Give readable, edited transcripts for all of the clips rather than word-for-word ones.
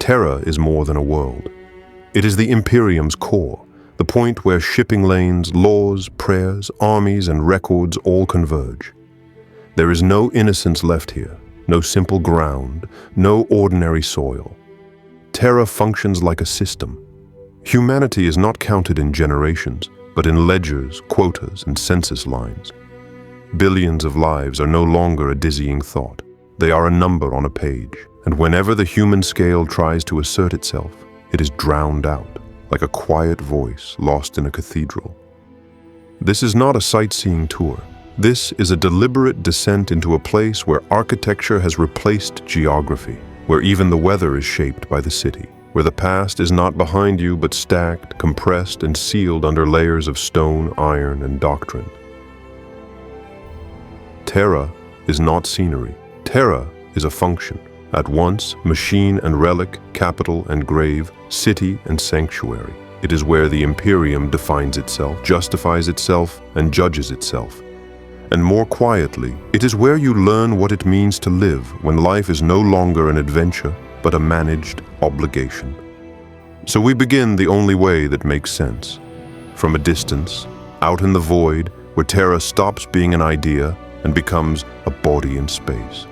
Terra is more than a world. It is the Imperium's core, the point where shipping lanes, laws, prayers, armies, and records all converge. There is no innocence left here, no simple ground, no ordinary soil. Terra functions like a system. Humanity is not counted in generations, but in ledgers, quotas, and census lines. Billions of lives are no longer a dizzying thought. They are a number on a page, and whenever the human scale tries to assert itself, it is drowned out, like a quiet voice lost in a cathedral. This is not a sightseeing tour. This is a deliberate descent into a place where architecture has replaced geography, where even the weather is shaped by the city, where the past is not behind you but stacked, compressed, and sealed under layers of stone, iron, and doctrine. Terra is not scenery. Terra is a function, at once machine and relic, capital and grave, city and sanctuary. It is where the Imperium defines itself, justifies itself, and judges itself. And more quietly, it is where you learn what it means to live when life is no longer an adventure, but a managed obligation. So we begin the only way that makes sense. From a distance, out in the void, where Terra stops being an idea and becomes a body in space.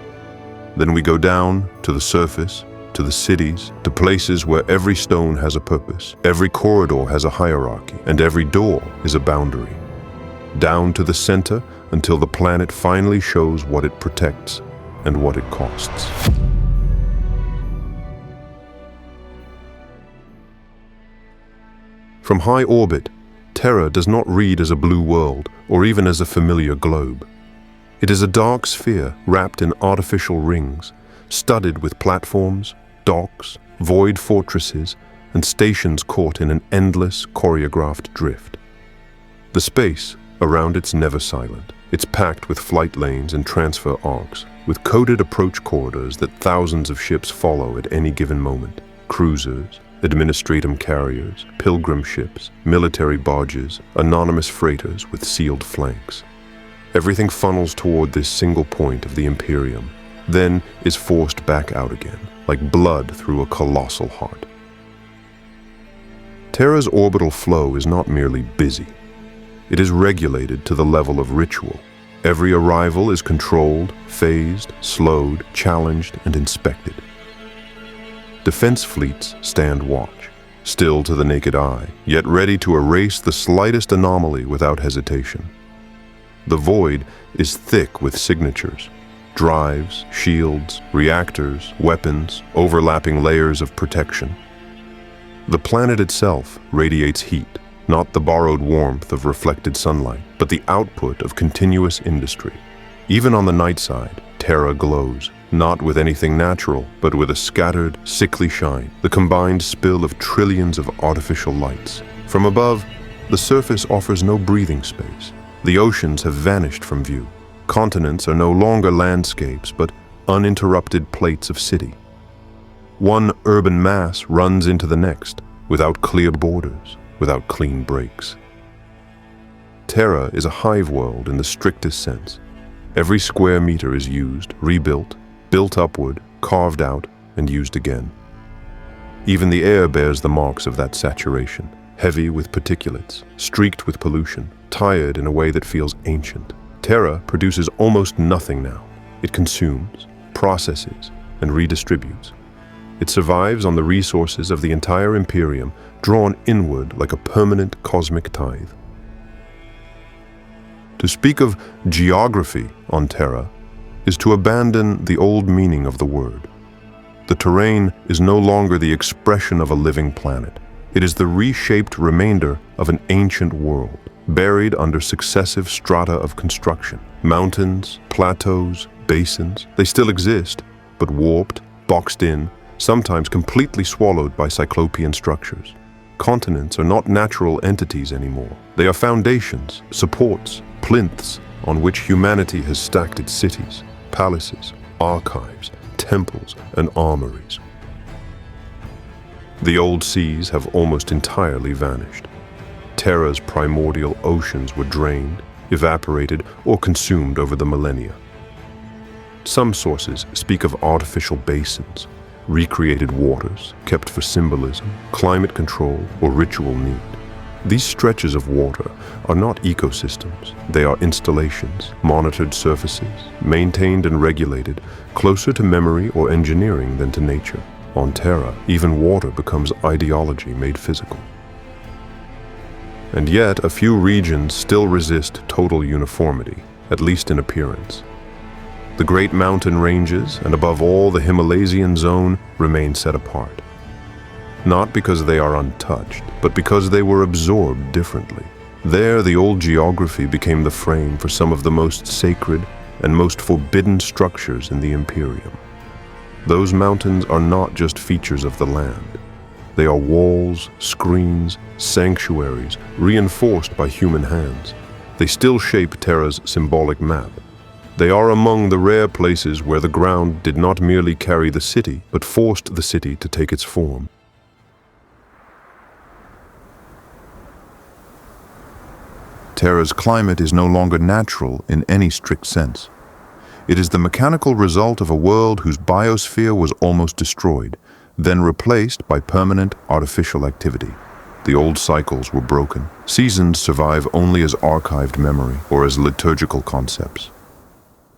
Then we go down to the surface, to the cities, to places where every stone has a purpose, every corridor has a hierarchy, and every door is a boundary. Down to the center until the planet finally shows what it protects and what it costs. From high orbit, Terra does not read as a blue world or even as a familiar globe. It is a dark sphere wrapped in artificial rings, studded with platforms, docks, void fortresses, and stations caught in an endless, choreographed drift. The space around it's never silent. It's packed with flight lanes and transfer arcs, with coded approach corridors that thousands of ships follow at any given moment. Cruisers, administratum carriers, pilgrim ships, military barges, anonymous freighters with sealed flanks. Everything funnels toward this single point of the Imperium, then is forced back out again, like blood through a colossal heart. Terra's orbital flow is not merely busy. It is regulated to the level of ritual. Every arrival is controlled, phased, slowed, challenged, and inspected. Defense fleets stand watch, still to the naked eye, yet ready to erase the slightest anomaly without hesitation. The void is thick with signatures, drives, shields, reactors, weapons, overlapping layers of protection. The planet itself radiates heat, not the borrowed warmth of reflected sunlight, but the output of continuous industry. Even on the night side, Terra glows, not with anything natural, but with a scattered, sickly shine, the combined spill of trillions of artificial lights. From above, the surface offers no breathing space. The oceans have vanished from view. Continents are no longer landscapes, but uninterrupted plates of city. One urban mass runs into the next, without clear borders, without clean breaks. Terra is a hive world in the strictest sense. Every square meter is used, rebuilt, built upward, carved out, and used again. Even the air bears the marks of that saturation, heavy with particulates, streaked with pollution, tired in a way that feels ancient. Terra produces almost nothing now. It consumes, processes, and redistributes. It survives on the resources of the entire Imperium, drawn inward like a permanent cosmic tithe. To speak of geography on Terra is to abandon the old meaning of the word. The terrain is no longer the expression of a living planet. It is the reshaped remainder of an ancient world, buried under successive strata of construction. Mountains, plateaus, basins, they still exist, but warped, boxed in, sometimes completely swallowed by cyclopean structures. Continents are not natural entities anymore. They are foundations, supports, plinths on which humanity has stacked its cities, palaces, archives, temples, and armories. The old seas have almost entirely vanished. Terra's primordial oceans were drained, evaporated, or consumed over the millennia. Some sources speak of artificial basins, recreated waters, kept for symbolism, climate control, or ritual need. These stretches of water are not ecosystems. They are installations, monitored surfaces, maintained and regulated, closer to memory or engineering than to nature. On Terra, even water becomes ideology made physical. And yet, a few regions still resist total uniformity, at least in appearance. The great mountain ranges, and above all the Himalayan zone, remain set apart. Not because they are untouched, but because they were absorbed differently. There, the old geography became the frame for some of the most sacred and most forbidden structures in the Imperium. Those mountains are not just features of the land. They are walls, screens, sanctuaries, reinforced by human hands. They still shape Terra's symbolic map. They are among the rare places where the ground did not merely carry the city, but forced the city to take its form. Terra's climate is no longer natural in any strict sense. It is the mechanical result of a world whose biosphere was almost destroyed, then replaced by permanent artificial activity. The old cycles were broken. Seasons survive only as archived memory or as liturgical concepts.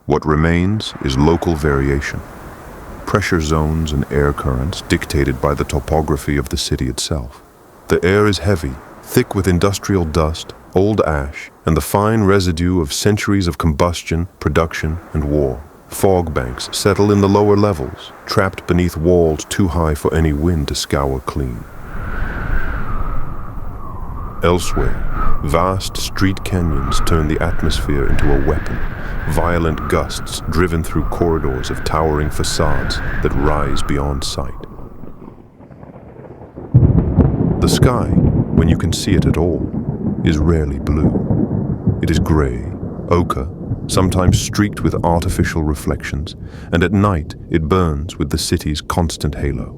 What remains is local variation. Pressure zones and air currents dictated by the topography of the city itself. The air is heavy, thick with industrial dust, old ash, and the fine residue of centuries of combustion, production, and war. Fog banks settle in the lower levels, trapped beneath walls too high for any wind to scour clean. Elsewhere, vast street canyons turn the atmosphere into a weapon, violent gusts driven through corridors of towering facades that rise beyond sight. The sky, when you can see it at all, is rarely blue. It is gray, ochre, sometimes streaked with artificial reflections, and at night it burns with the city's constant halo.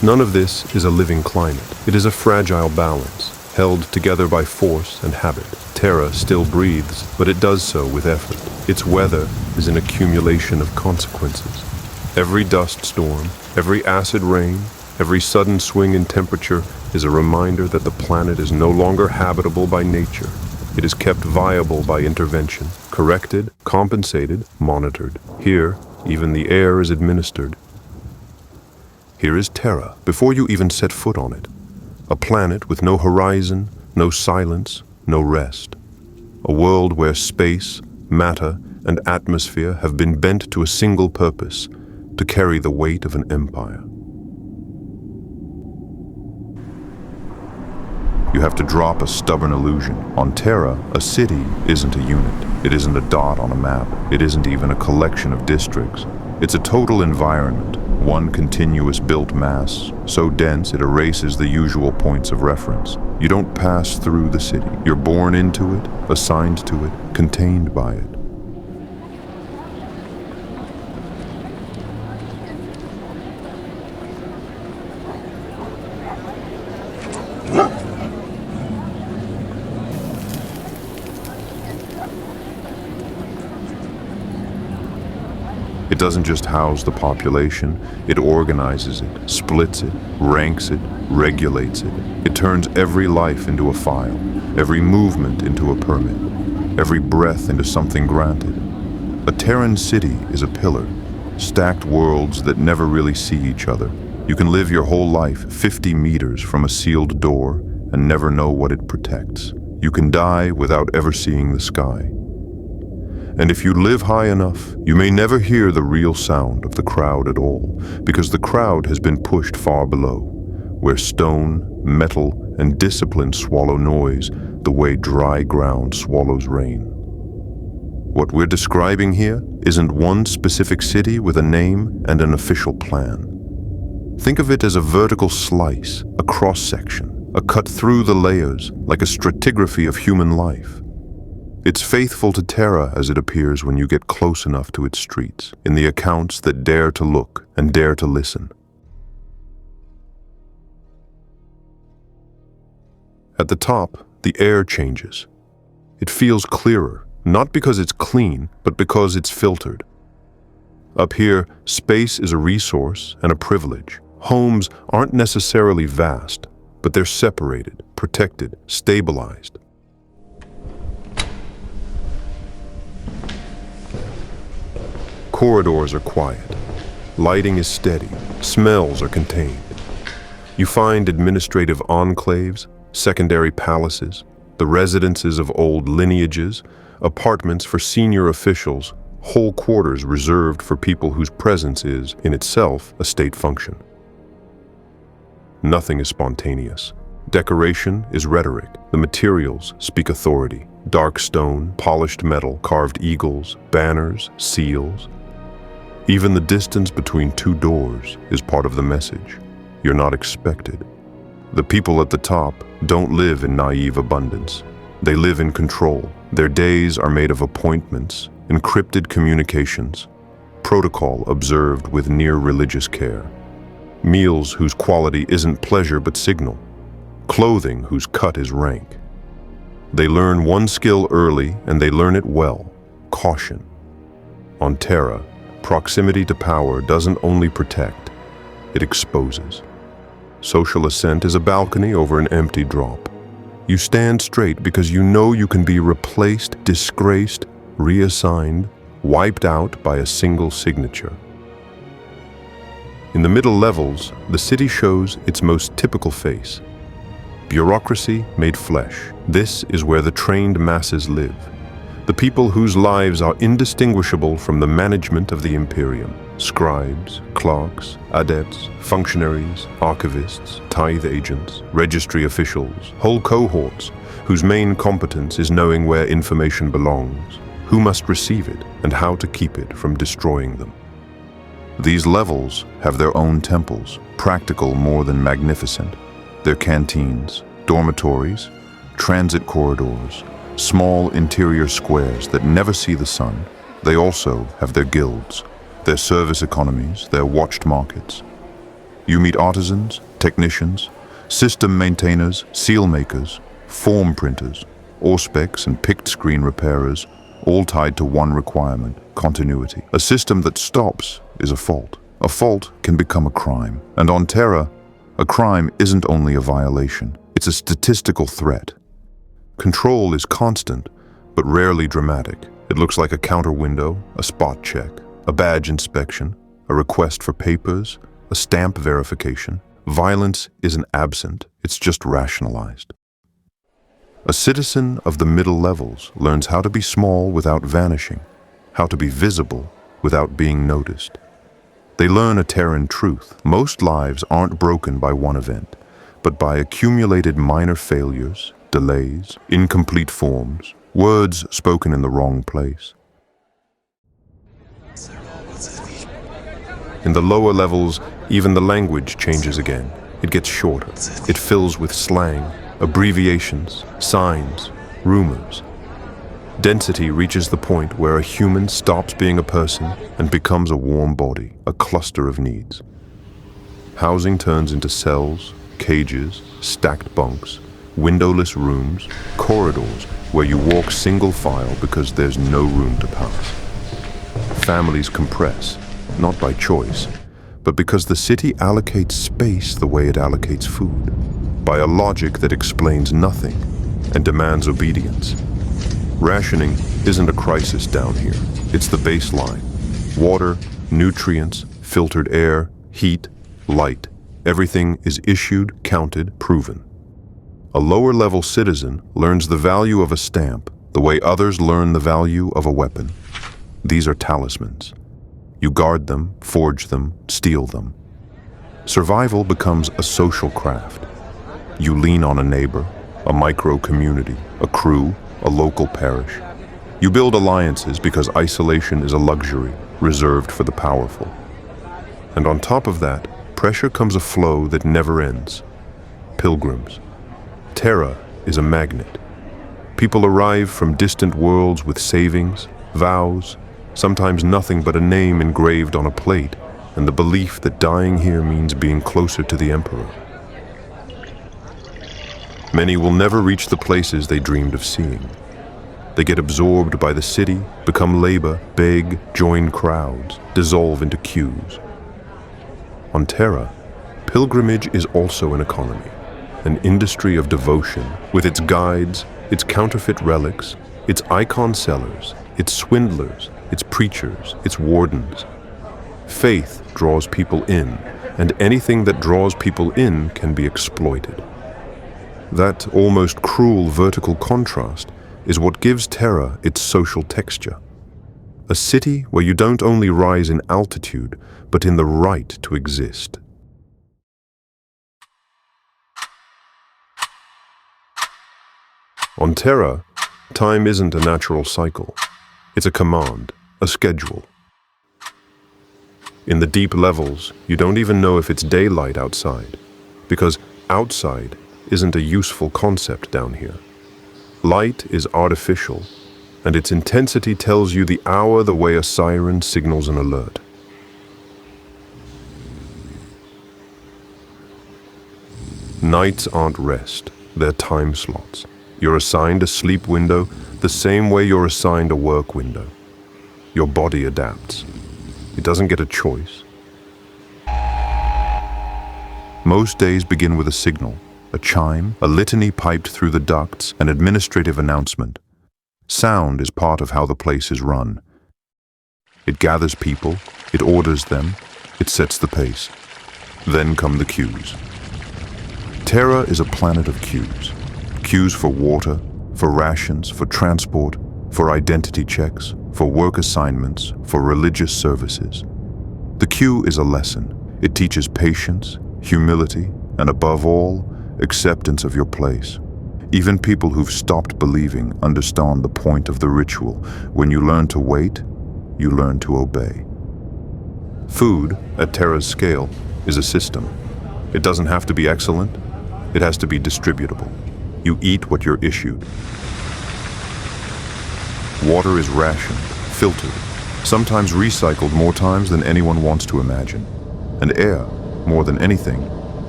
None of this is a living climate. It is a fragile balance, held together by force and habit. Terra still breathes, but it does so with effort. Its weather is an accumulation of consequences. Every dust storm, every acid rain, every sudden swing in temperature is a reminder that the planet is no longer habitable by nature. It is kept viable by intervention, corrected, compensated, monitored. Here, even the air is administered. Here is Terra, before you even set foot on it. A planet with no horizon, no silence, no rest. A world where space, matter, and atmosphere have been bent to a single purpose, to carry the weight of an empire. You have to drop a stubborn illusion. On Terra, a city isn't a unit. It isn't a dot on a map. It isn't even a collection of districts. It's a total environment, one continuous built mass, so dense it erases the usual points of reference. You don't pass through the city. You're born into it, assigned to it, contained by it. It doesn't just house the population, it organizes it, splits it, ranks it, regulates it. It turns every life into a file, every movement into a permit, every breath into something granted. A Terran city is a pillar, stacked worlds that never really see each other. You can live your whole life 50 meters from a sealed door and never know what it protects. You can die without ever seeing the sky. And if you live high enough, you may never hear the real sound of the crowd at all, because the crowd has been pushed far below, where stone, metal, and discipline swallow noise the way dry ground swallows rain. What we're describing here isn't one specific city with a name and an official plan. Think of it as a vertical slice, a cross-section, a cut through the layers, like a stratigraphy of human life. It's faithful to Terra as it appears when you get close enough to its streets, in the accounts that dare to look and dare to listen. At the top, the air changes. It feels clearer, not because it's clean, but because it's filtered. Up here, space is a resource and a privilege. Homes aren't necessarily vast, but they're separated, protected, stabilized. Corridors are quiet. Lighting is steady. Smells are contained. You find administrative enclaves, secondary palaces, the residences of old lineages, apartments for senior officials, whole quarters reserved for people whose presence is, in itself, a state function. Nothing is spontaneous. Decoration is rhetoric. The materials speak authority. Dark stone, polished metal, carved eagles, banners, seals. Even the distance between two doors is part of the message. You're not expected. The people at the top don't live in naive abundance. They live in control. Their days are made of appointments, encrypted communications, protocol observed with near religious care, meals whose quality isn't pleasure but signal, clothing whose cut is rank. They learn one skill early and they learn it well: caution. On Terra, proximity to power doesn't only protect, it exposes. Social ascent is a balcony over an empty drop. You stand straight because you know you can be replaced, disgraced, reassigned, wiped out by a single signature. In the middle levels, the city shows its most typical face. Bureaucracy made flesh. This is where the trained masses live. The people whose lives are indistinguishable from the management of the Imperium. Scribes, clerks, adepts, functionaries, archivists, tithe agents, registry officials, whole cohorts whose main competence is knowing where information belongs, who must receive it, and how to keep it from destroying them. These levels have their own temples, practical more than magnificent. Their canteens, dormitories, transit corridors, small interior squares that never see the sun. They also have their guilds, their service economies, their watched markets. You meet artisans, technicians, system maintainers, seal makers, form printers, auspex and picked screen repairers, all tied to one requirement: continuity. A system that stops is a fault. A fault can become a crime. And on Terra, a crime isn't only a violation, it's a statistical threat. Control is constant, but rarely dramatic. It looks like a counter window, a spot check, a badge inspection, a request for papers, a stamp verification. Violence isn't absent, it's just rationalized. A citizen of the middle levels learns how to be small without vanishing, how to be visible without being noticed. They learn a Terran truth. Most lives aren't broken by one event, but by accumulated minor failures, delays, incomplete forms, words spoken in the wrong place. In the lower levels, even the language changes again. It gets shorter. It fills with slang, abbreviations, signs, rumors. Density reaches the point where a human stops being a person and becomes a warm body, a cluster of needs. Housing turns into cells, cages, stacked bunks, windowless rooms, corridors where you walk single file because there's no room to pass. Families compress, not by choice, but because the city allocates space the way it allocates food, by a logic that explains nothing and demands obedience. Rationing isn't a crisis down here. It's the baseline. Water, nutrients, filtered air, heat, light. Everything is issued, counted, proven. A lower-level citizen learns the value of a stamp the way others learn the value of a weapon. These are talismans. You guard them, forge them, steal them. Survival becomes a social craft. You lean on a neighbor, a micro-community, a crew, a local parish. You build alliances because isolation is a luxury reserved for the powerful. And on top of that, pressure comes a flow that never ends. Pilgrims. Terra is a magnet. People arrive from distant worlds with savings, vows, sometimes nothing but a name engraved on a plate, and the belief that dying here means being closer to the Emperor. Many will never reach the places they dreamed of seeing. They get absorbed by the city, become labor, beg, join crowds, dissolve into queues. On Terra, pilgrimage is also an economy, an industry of devotion, with its guides, its counterfeit relics, its icon sellers, its swindlers, its preachers, its wardens. Faith draws people in, and anything that draws people in can be exploited. That almost cruel vertical contrast is what gives Terra its social texture. A city where you don't only rise in altitude, but in the right to exist. On Terra, time isn't a natural cycle. It's a command, a schedule. In the deep levels, you don't even know if it's daylight outside, because outside isn't a useful concept down here. Light is artificial, and its intensity tells you the hour the way a siren signals an alert. Nights aren't rest, they're time slots. You're assigned a sleep window the same way you're assigned a work window. Your body adapts. It doesn't get a choice. Most days begin with a signal, a chime, a litany piped through the ducts, an administrative announcement. Sound is part of how the place is run. It gathers people, it orders them, it sets the pace. Then come the queues. Terra is a planet of queues. Queues for water, for rations, for transport, for identity checks, for work assignments, for religious services. The queue is a lesson. It teaches patience, humility, and above all, acceptance of your place. Even people who've stopped believing understand the point of the ritual. When you learn to wait, you learn to obey. Food, at Terra's scale, is a system. It doesn't have to be excellent. It has to be distributable. You eat what you're issued. Water is rationed, filtered, sometimes recycled more times than anyone wants to imagine. And air, more than anything,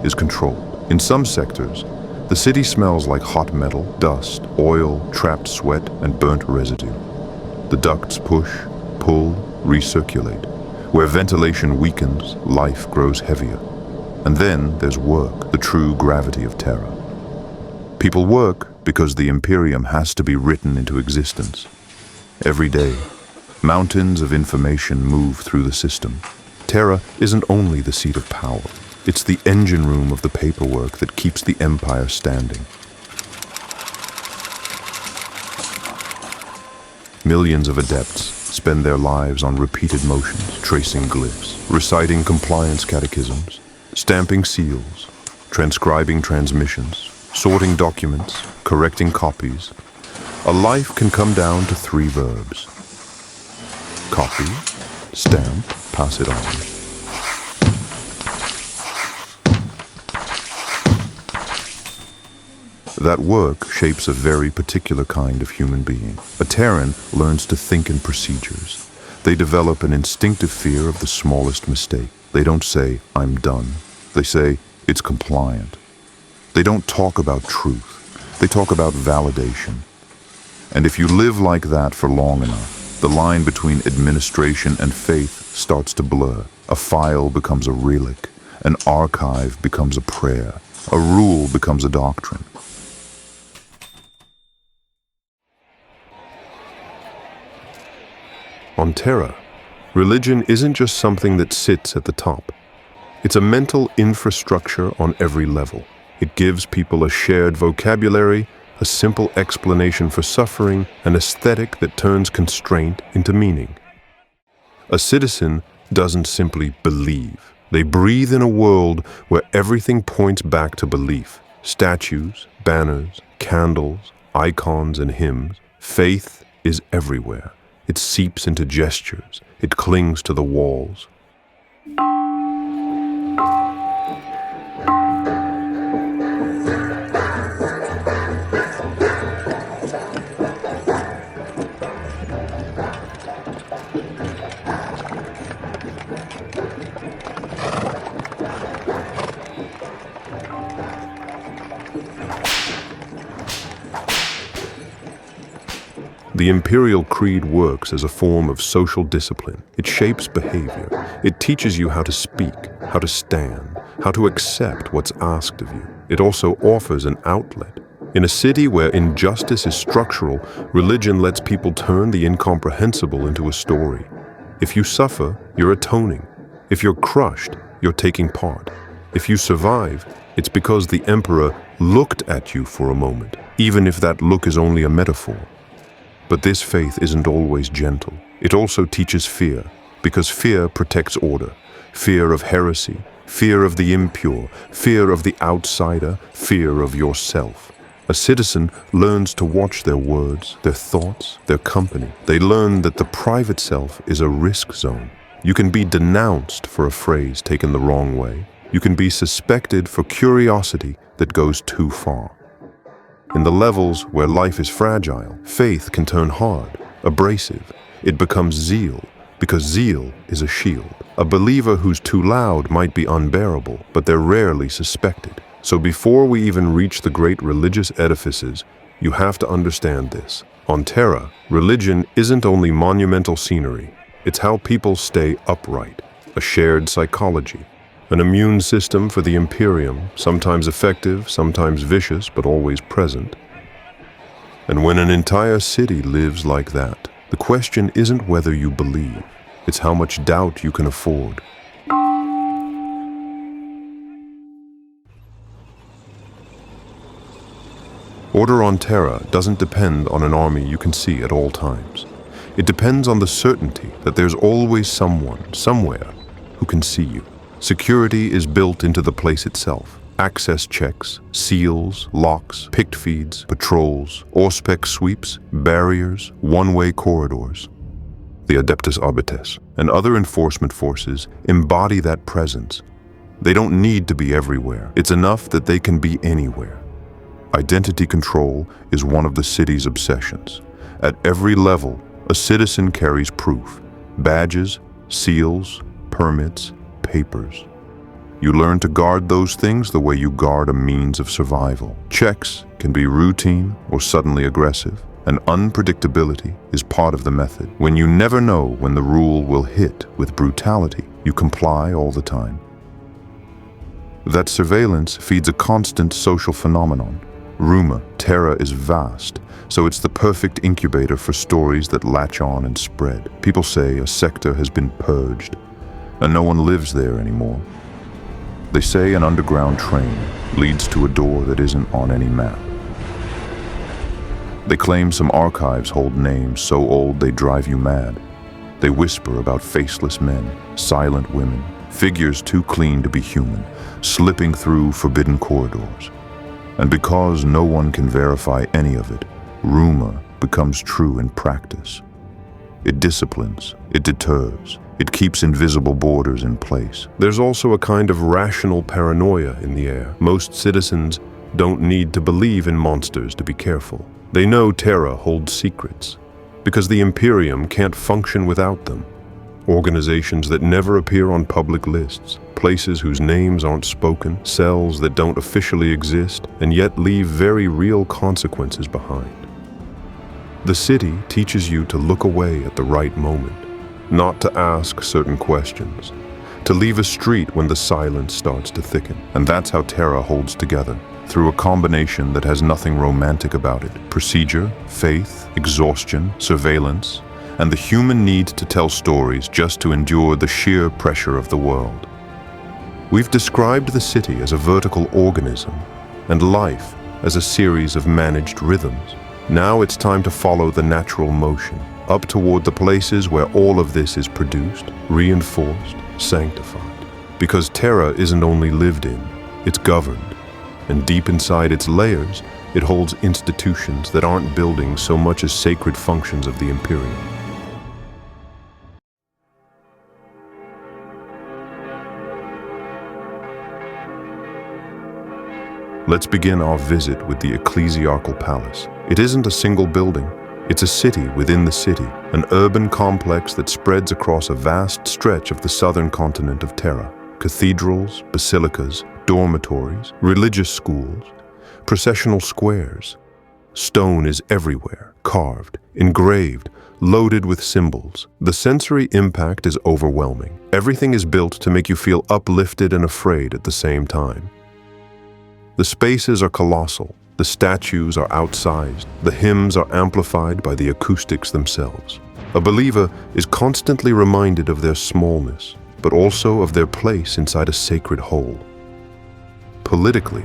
is controlled. In some sectors, the city smells like hot metal, dust, oil, trapped sweat, and burnt residue. The ducts push, pull, recirculate. Where ventilation weakens, life grows heavier. And then there's work, the true gravity of Terra. People work because the Imperium has to be written into existence. Every day, mountains of information move through the system. Terra isn't only the seat of power. It's the engine room of the paperwork that keeps the Empire standing. Millions of adepts spend their lives on repeated motions, tracing glyphs, reciting compliance catechisms, stamping seals, transcribing transmissions, sorting documents, correcting copies. A life can come down to 3 verbs. Copy, stamp, pass it on. That work shapes a very particular kind of human being. A Terran learns to think in procedures. They develop an instinctive fear of the smallest mistake. They don't say, "I'm done." They say, "It's compliant." They don't talk about truth. They talk about validation. And if you live like that for long enough, the line between administration and faith starts to blur. A file becomes a relic. An archive becomes a prayer. A rule becomes a doctrine. On Terra, religion isn't just something that sits at the top. It's a mental infrastructure on every level. It gives people a shared vocabulary, a simple explanation for suffering, an aesthetic that turns constraint into meaning. A citizen doesn't simply believe. They breathe in a world where everything points back to belief. Statues, banners, candles, icons, and hymns. Faith is everywhere. It seeps into gestures. It clings to the walls. The Imperial Creed works as a form of social discipline. It shapes behavior. It teaches you how to speak, how to stand, how to accept what's asked of you. It also offers an outlet. In a city where injustice is structural, religion lets people turn the incomprehensible into a story. If you suffer, you're atoning. If you're crushed, you're taking part. If you survive, it's because the Emperor looked at you for a moment, even if that look is only a metaphor. But this faith isn't always gentle. It also teaches fear, because fear protects order. Fear of heresy, fear of the impure, fear of the outsider, fear of yourself. A citizen learns to watch their words, their thoughts, their company. They learn that the private self is a risk zone. You can be denounced for a phrase taken the wrong way. You can be suspected for curiosity that goes too far. In the levels where life is fragile, faith can turn hard, abrasive. It becomes zeal, because zeal is a shield. A believer who's too loud might be unbearable, but they're rarely suspected. So before we even reach the great religious edifices, you have to understand this. On Terra, religion isn't only monumental scenery. It's how people stay upright, a shared psychology, an immune system for the Imperium, sometimes effective, sometimes vicious, but always present. And when an entire city lives like that, the question isn't whether you believe, it's how much doubt you can afford. Order on Terra doesn't depend on an army you can see at all times. It depends on the certainty that there's always someone, somewhere, who can see you. Security is built into the place itself. Access checks, seals, locks, picked feeds, patrols, auspex sweeps, barriers, one-way corridors. The Adeptus Arbites and other enforcement forces embody that presence. They don't need to be everywhere. It's enough that they can be anywhere. Identity control is one of the city's obsessions. At every level, a citizen carries proof: badges, seals, permits, papers. You learn to guard those things the way you guard a means of survival. Checks can be routine or suddenly aggressive, and unpredictability is part of the method. When you never know when the rule will hit with brutality, you comply all the time. That surveillance feeds a constant social phenomenon. Rumor, Terra is vast, so it's the perfect incubator for stories that latch on and spread. People say a sector has been purged, and no one lives there anymore. They say an underground train leads to a door that isn't on any map. They claim some archives hold names so old they drive you mad. They whisper about faceless men, silent women, figures too clean to be human, slipping through forbidden corridors. And because no one can verify any of it, rumor becomes true in practice. It disciplines, it deters, it keeps invisible borders in place. There's also a kind of rational paranoia in the air. Most citizens don't need to believe in monsters to be careful. They know Terra holds secrets, because the Imperium can't function without them. Organizations that never appear on public lists, places whose names aren't spoken, cells that don't officially exist, and yet leave very real consequences behind. The city teaches you to look away at the right moment, not to ask certain questions, to leave a street when the silence starts to thicken. And that's how Terra holds together, through a combination that has nothing romantic about it. Procedure, faith, exhaustion, surveillance, and the human need to tell stories just to endure the sheer pressure of the world. We've described the city as a vertical organism, and life as a series of managed rhythms. Now it's time to follow the natural motion, up toward the places where all of this is produced, reinforced, sanctified. Because Terra isn't only lived in, it's governed. And deep inside its layers, it holds institutions that aren't buildings so much as sacred functions of the Imperium. Let's begin our visit with the Ecclesiarchal Palace. It isn't a single building. It's a city within the city, an urban complex that spreads across a vast stretch of the southern continent of Terra. Cathedrals, basilicas, dormitories, religious schools, processional squares. Stone is everywhere, carved, engraved, loaded with symbols. The sensory impact is overwhelming. Everything is built to make you feel uplifted and afraid at the same time. The spaces are colossal. The statues are outsized. The hymns are amplified by the acoustics themselves. A believer is constantly reminded of their smallness, but also of their place inside a sacred whole. Politically,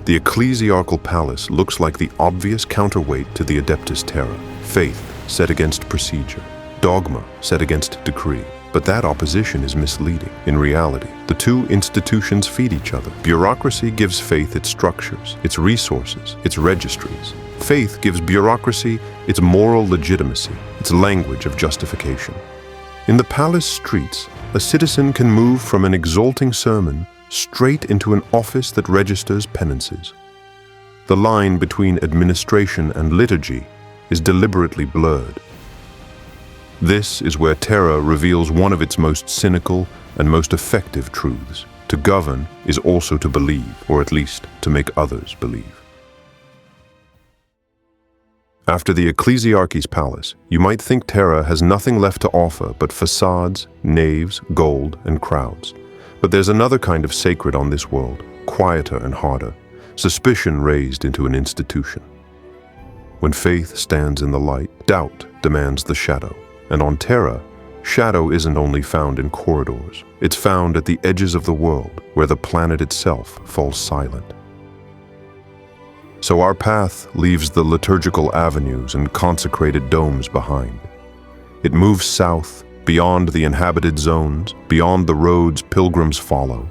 the Ecclesiarchal Palace looks like the obvious counterweight to the Adeptus Terra. Faith set against procedure, dogma set against decree. But that opposition is misleading. In reality, the two institutions feed each other. Bureaucracy gives faith its structures, its resources, its registries. Faith gives bureaucracy its moral legitimacy, its language of justification. In the palace streets, a citizen can move from an exalting sermon straight into an office that registers penances. The line between administration and liturgy is deliberately blurred. This is where Terra reveals one of its most cynical and most effective truths. To govern is also to believe, or at least to make others believe. After the Ecclesiarchy's palace, you might think Terra has nothing left to offer but facades, naves, gold, and crowds. But there's another kind of sacred on this world, quieter and harder, suspicion raised into an institution. When faith stands in the light, doubt demands the shadow. And on Terra, shadow isn't only found in corridors. It's found at the edges of the world, where the planet itself falls silent. So our path leaves the liturgical avenues and consecrated domes behind. It moves south, beyond the inhabited zones, beyond the roads pilgrims follow,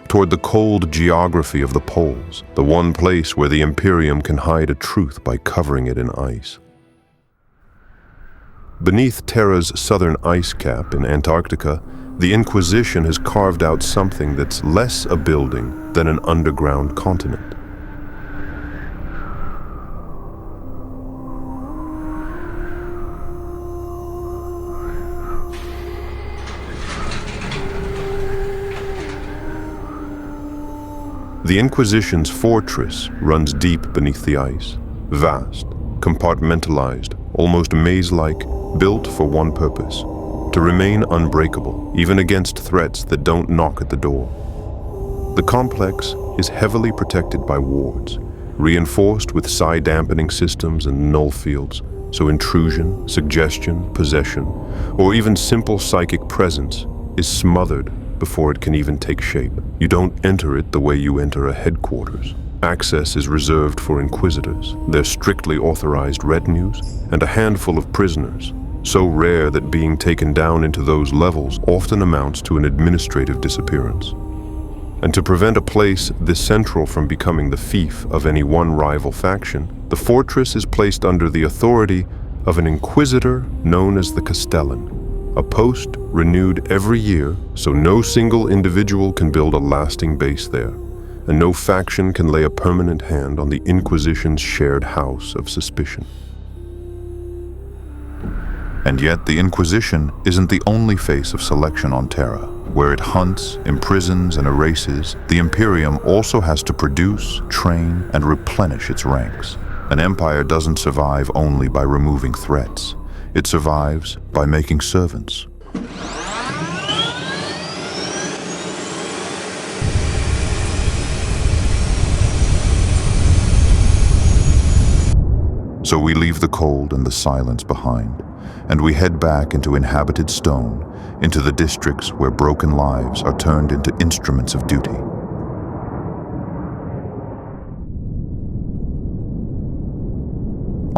toward the cold geography of the poles, the one place where the Imperium can hide a truth by covering it in ice. Beneath Terra's southern ice cap in Antarctica, the Inquisition has carved out something that's less a building than an underground continent. The Inquisition's fortress runs deep beneath the ice, vast, compartmentalized, almost maze-like, built for one purpose: to remain unbreakable, even against threats that don't knock at the door. The complex is heavily protected by wards, reinforced with psi-dampening systems and null fields, so intrusion, suggestion, possession, or even simple psychic presence is smothered before it can even take shape. You don't enter it the way you enter a headquarters. Access is reserved for inquisitors, their strictly authorized retinues, and a handful of prisoners, so rare that being taken down into those levels often amounts to an administrative disappearance. And to prevent a place this central from becoming the fief of any one rival faction, the fortress is placed under the authority of an inquisitor known as the Castellan, a post renewed every year so no single individual can build a lasting base there, and no faction can lay a permanent hand on the Inquisition's shared house of suspicion. And yet the Inquisition isn't the only face of selection on Terra. Where it hunts, imprisons, and erases, the Imperium also has to produce, train, and replenish its ranks. An empire doesn't survive only by removing threats. It survives by making servants. So we leave the cold and the silence behind, and we head back into inhabited stone, into the districts where broken lives are turned into instruments of duty.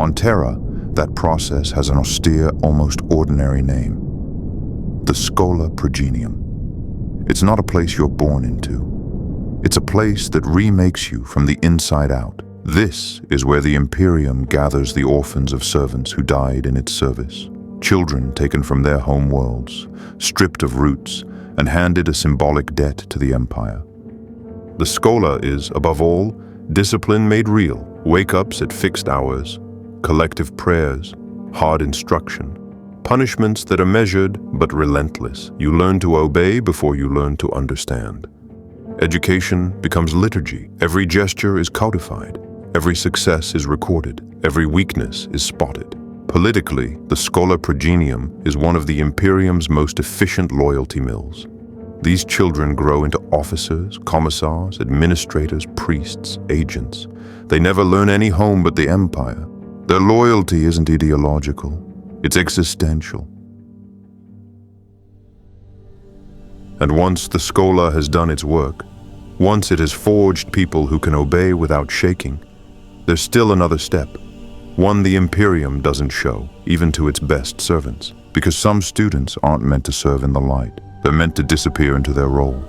On Terra, that process has an austere, almost ordinary name: the Schola Progenium. It's not a place you're born into. It's a place that remakes you from the inside out. This is where the Imperium gathers the orphans of servants who died in its service, children taken from their home worlds, stripped of roots, and handed a symbolic debt to the Empire. The Schola is, above all, discipline made real, wake-ups at fixed hours, collective prayers, hard instruction, punishments that are measured but relentless. You learn to obey before you learn to understand. Education becomes liturgy. Every gesture is codified. Every success is recorded. Every weakness is spotted. Politically, the Schola Progenium is one of the Imperium's most efficient loyalty mills. These children grow into officers, commissars, administrators, priests, agents. They never learn any home but the Empire. Their loyalty isn't ideological, it's existential. And once the Schola has done its work, once it has forged people who can obey without shaking, there's still another step, one the Imperium doesn't show, even to its best servants, because some students aren't meant to serve in the light. They're meant to disappear into their role.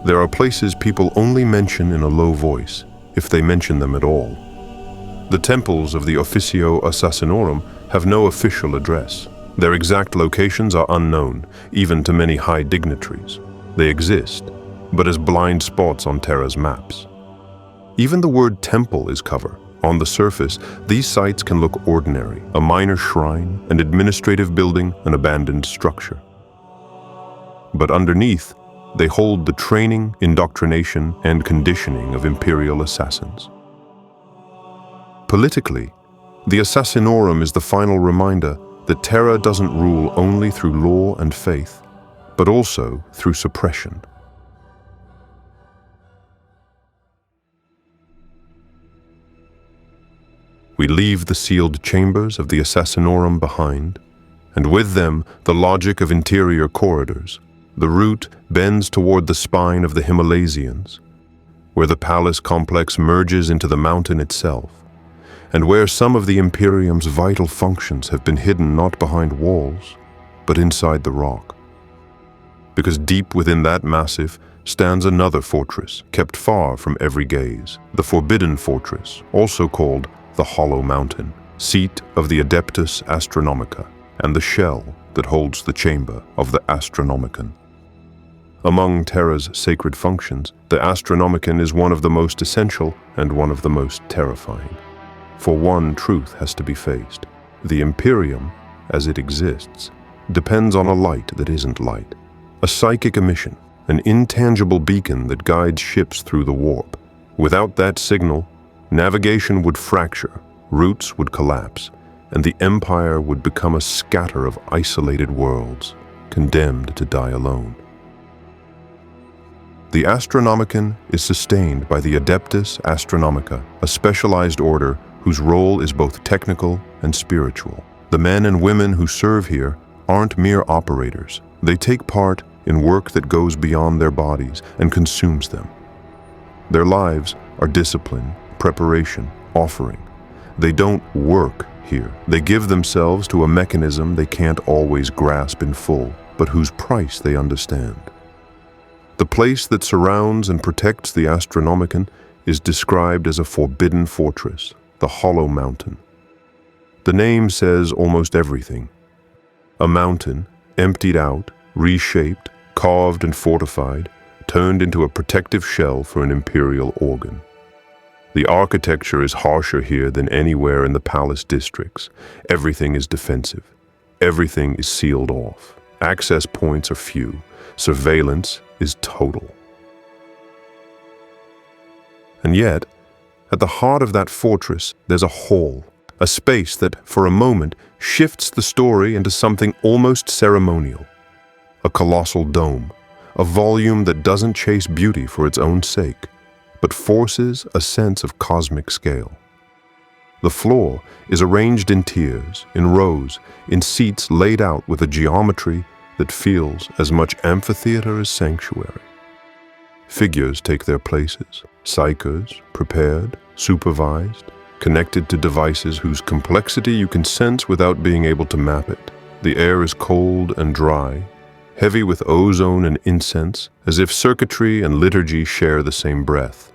There are places people only mention in a low voice, if they mention them at all. The temples of the Officio Assassinorum have no official address. Their exact locations are unknown, even to many high dignitaries. They exist, but as blind spots on Terra's maps. Even the word temple is cover. On the surface, these sites can look ordinary, a minor shrine, an administrative building, an abandoned structure. But underneath, they hold the training, indoctrination, and conditioning of imperial assassins. Politically, the Assassinorum is the final reminder that Terra doesn't rule only through law and faith, but also through suppression. We leave the sealed chambers of the Assassinorum behind, and with them the logic of interior corridors. The route bends toward the spine of the Himalaysians, where the palace complex merges into the mountain itself, and where some of the Imperium's vital functions have been hidden not behind walls, but inside the rock. Because deep within that massif stands another fortress, kept far from every gaze, the Forbidden Fortress, also called the Hollow Mountain, seat of the Adeptus Astronomica, and the shell that holds the chamber of the Astronomicon. Among Terra's sacred functions, the Astronomicon is one of the most essential and one of the most terrifying. For one truth has to be faced. The Imperium, as it exists, depends on a light that isn't light. A psychic emission, an intangible beacon that guides ships through the warp. Without that signal, navigation would fracture, routes would collapse, and the Empire would become a scatter of isolated worlds, condemned to die alone. The Astronomicon is sustained by the Adeptus Astronomica, a specialized order whose role is both technical and spiritual. The men and women who serve here aren't mere operators. They take part in work that goes beyond their bodies and consumes them. Their lives are discipline, preparation, offering. They don't work here. They give themselves to a mechanism they can't always grasp in full, but whose price they understand. The place that surrounds and protects the Astronomicon is described as a forbidden fortress, the Hollow Mountain. The name says almost everything. A mountain, emptied out, reshaped, carved and fortified, turned into a protective shell for an imperial organ. The architecture is harsher here than anywhere in the palace districts. Everything is defensive. Everything is sealed off. Access points are few. Surveillance is total. And yet, at the heart of that fortress, there's a hall, a space that, for a moment, shifts the story into something almost ceremonial. A colossal dome, a volume that doesn't chase beauty for its own sake, but forces a sense of cosmic scale. The floor is arranged in tiers, in rows, in seats laid out with a geometry that feels as much amphitheater as sanctuary. Figures take their places, psychers, prepared, supervised, connected to devices whose complexity you can sense without being able to map it. The air is cold and dry, heavy with ozone and incense, as if circuitry and liturgy share the same breath.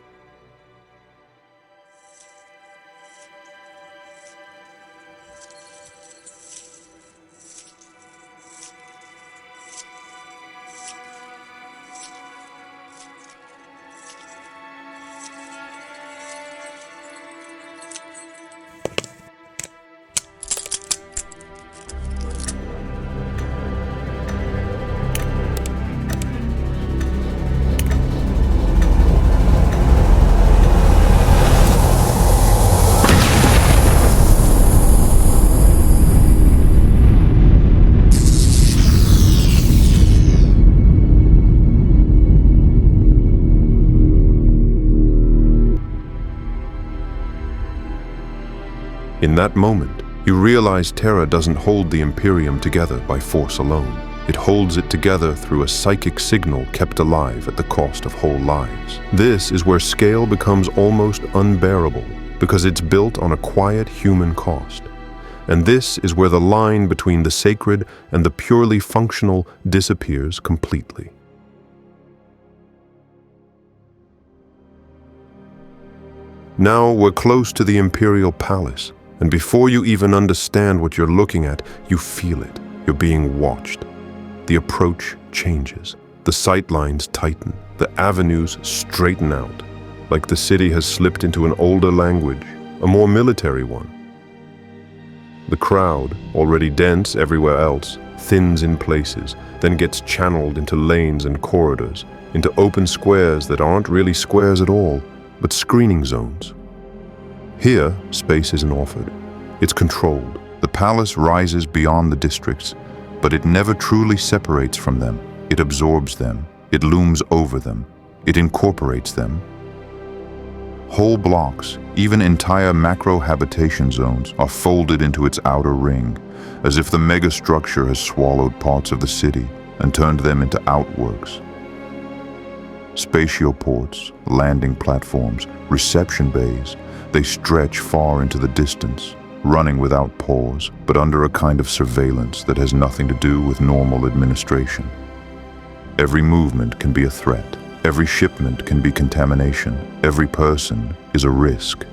In that moment, you realize Terra doesn't hold the Imperium together by force alone. It holds it together through a psychic signal kept alive at the cost of whole lives. This is where scale becomes almost unbearable, because it's built on a quiet human cost. And this is where the line between the sacred and the purely functional disappears completely. Now we're close to the Imperial Palace, and before you even understand what you're looking at, you feel it. You're being watched. The approach changes. The sightlines tighten. The avenues straighten out, like the city has slipped into an older language, a more military one. The crowd, already dense everywhere else, thins in places, then gets channeled into lanes and corridors, into open squares that aren't really squares at all, but screening zones. Here, space isn't offered. It's controlled. The palace rises beyond the districts, but it never truly separates from them. It absorbs them. It looms over them. It incorporates them. Whole blocks, even entire macro-habitation zones, are folded into its outer ring, as if the megastructure has swallowed parts of the city and turned them into outworks. Spatioports, landing platforms, reception bays, they stretch far into the distance, running without pause, but under a kind of surveillance that has nothing to do with normal administration. Every movement can be a threat. Every shipment can be contamination. Every person is a risk.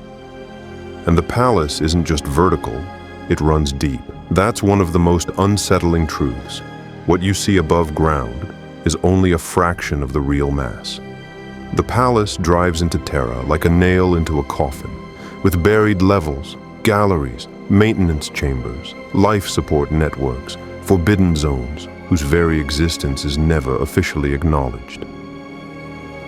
And the palace isn't just vertical, it runs deep. That's one of the most unsettling truths. What you see above ground is only a fraction of the real mass. The palace drives into Terra like a nail into a coffin, with buried levels, galleries, maintenance chambers, life support networks, forbidden zones, whose very existence is never officially acknowledged.